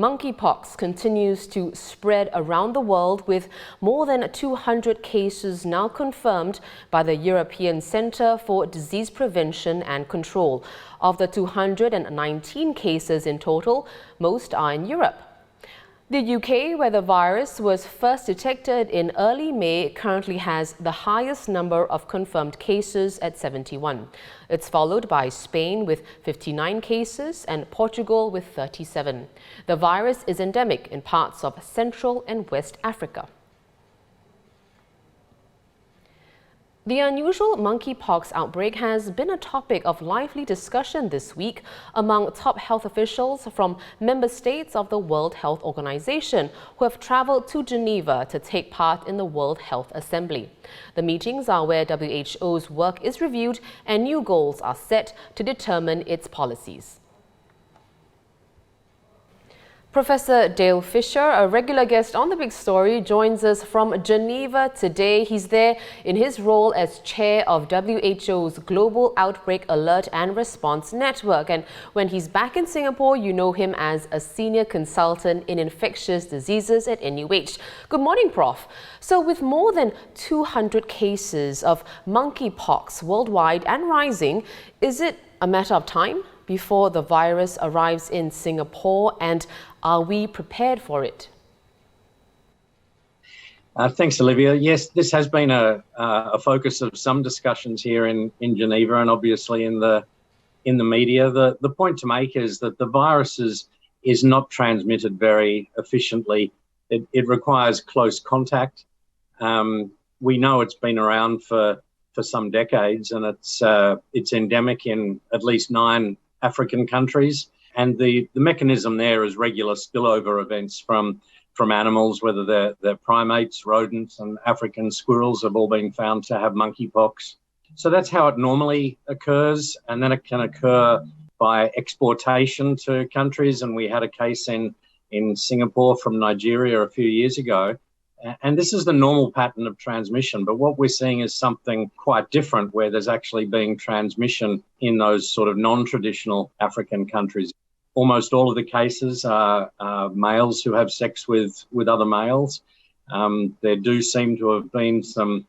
Monkeypox continues to spread around the world, with more than 200 cases now confirmed by the European Centre for Disease Prevention and Control. Of the 219 cases in total, most are in Europe. The UK, where the virus was first detected in early May, currently has the highest number of confirmed cases at 71. It's followed by Spain with 59 cases and Portugal with 37. The virus is endemic in parts of Central and West Africa. The unusual monkeypox outbreak has been a topic of lively discussion this week among top health officials from member states of the World Health Organization, who have traveled to Geneva to take part in the World Health Assembly. The meetings are where WHO's work is reviewed and new goals are set to determine its policies. Professor Dale Fisher, a regular guest on The Big Story, joins us from Geneva today. He's there in his role as chair of WHO's Global Outbreak Alert and Response Network. And when he's back in Singapore, you know him as a senior consultant in infectious diseases at NUH. Good morning, Prof. So with more than 200 cases of monkeypox worldwide and rising, is it a matter of time before the virus arrives in Singapore, and are we prepared for it? Thanks, Olivia. Yes, this has been a focus of some discussions here in Geneva and obviously in the media. The point to make is that the virus is not transmitted very efficiently. It requires close contact. We know it's been around for some decades, and it's endemic in at least 9 African countries, and the mechanism there is regular spillover events from animals, whether they're primates, rodents, and African squirrels have all been found to have monkeypox. So that's how it normally occurs, and then it can occur by exportation to countries, and we had a case in Singapore from Nigeria a few years ago. And this is the normal pattern of transmission, but what we're seeing is something quite different, where there's actually being transmission in those sort of non-traditional African countries. Almost all of the cases are males who have sex with other males. There do seem to have been some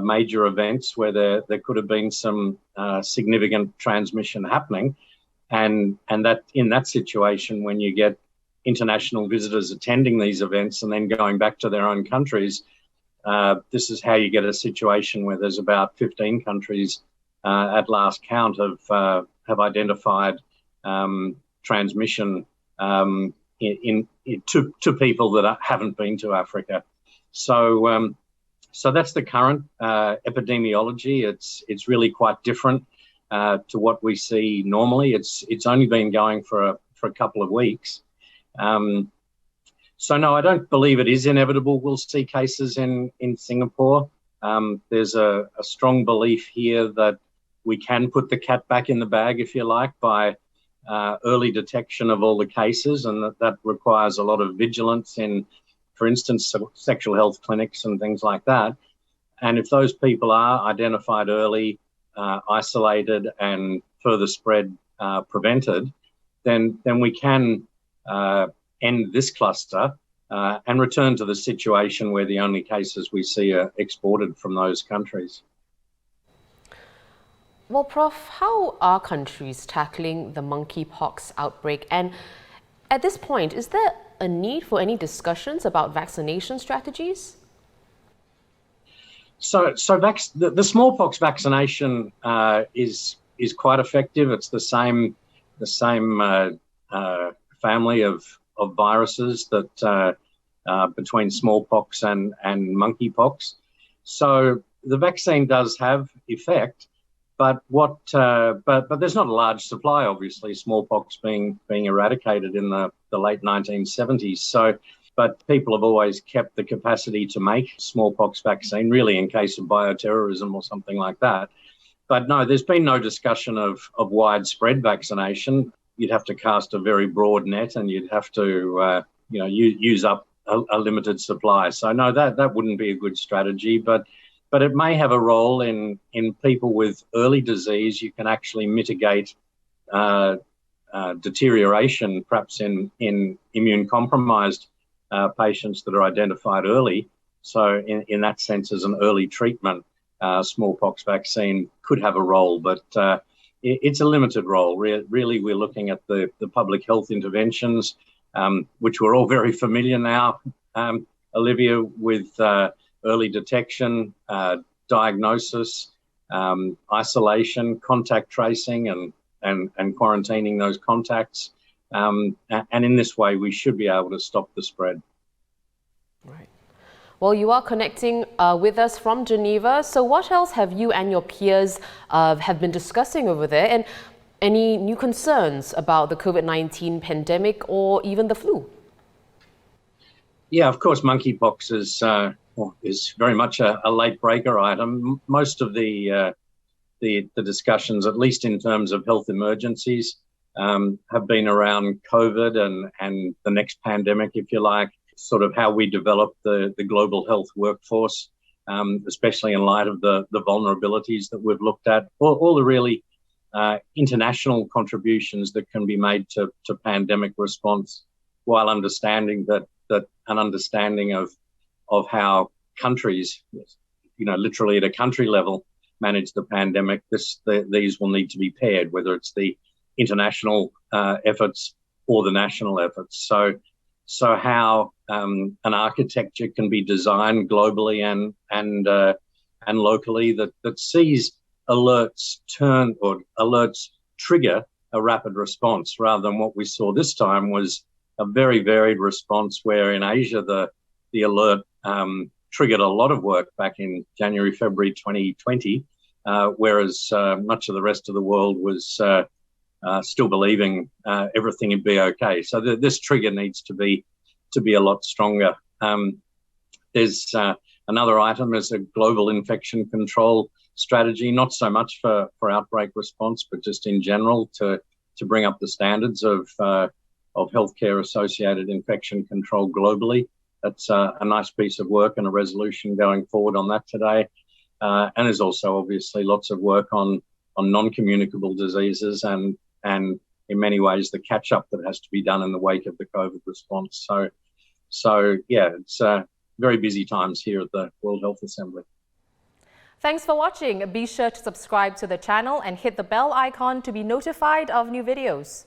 major events where there could have been some significant transmission happening, and that in that situation, when you get international visitors attending these events and then going back to their own countries, this is how you get a situation where there's about 15 countries at last count have identified transmission to people that haven't been to Africa. So that's the current epidemiology. It's really quite different to what we see normally. It's only been going for a couple of weeks. So no, I don't believe it is inevitable we'll see cases in Singapore. There's a strong belief here that we can put the cat back in the bag, if you like, by early detection of all the cases, and that requires a lot of vigilance in, for instance, sexual health clinics and things like that. And if those people are identified early, isolated, and further spread prevented, then we can end this cluster and return to the situation where the only cases we see are exported from those countries. Well, Prof, how are countries tackling the monkeypox outbreak? And at this point, is there a need for any discussions about vaccination strategies? So the smallpox vaccination is quite effective. It's the same family of viruses that between smallpox and monkeypox. So the vaccine does have effect, but there's not a large supply, obviously, smallpox being eradicated in the late 1970s. So, but people have always kept the capacity to make smallpox vaccine, really in case of bioterrorism or something like that. But no, there's been no discussion of widespread vaccination. You'd have to cast a very broad net, and you'd have to, use up a limited supply. So no, that wouldn't be a good strategy. But it may have a role in people with early disease. You can actually mitigate deterioration, perhaps in immune-compromised patients that are identified early. So in that sense, as an early treatment, smallpox vaccine could have a role, but it's a limited role. Really, we're looking at the public health interventions, which we're all very familiar now, Olivia, with early detection, diagnosis, isolation, contact tracing, and quarantining those contacts. And in this way, we should be able to stop the spread. Right. Well, you are connecting with us from Geneva. So what else have you and your peers have been discussing over there? And any new concerns about the COVID-19 pandemic or even the flu? Yeah, of course, monkeypox is very much a late breaker item. Most of the discussions, at least in terms of health emergencies, have been around COVID and the next pandemic, if you like, sort of how we develop the global health workforce, especially in light of the vulnerabilities that we've looked at, all the really international contributions that can be made to pandemic response, while understanding that an understanding of how countries, literally at a country level, manage the pandemic, these will need to be paired, whether it's the international efforts or the national efforts. So how an architecture can be designed globally and locally that sees alerts trigger a rapid response, rather than what we saw this time was a very varied response, where in Asia the alert triggered a lot of work back in January, February 2020, whereas much of the rest of the world was still believing everything would be okay. So this trigger needs to be a lot stronger. There's another item is a global infection control strategy, not so much for outbreak response, but just in general to bring up the standards of healthcare associated infection control globally. That's a nice piece of work and a resolution going forward on that today. And there's also obviously lots of work on non-communicable diseases and in many ways the catch-up that has to be done in the wake of the COVID response. So yeah, it's very busy times here at the World Health Assembly. Thanks for watching. Be sure to subscribe to the channel and hit the bell icon to be notified of new videos.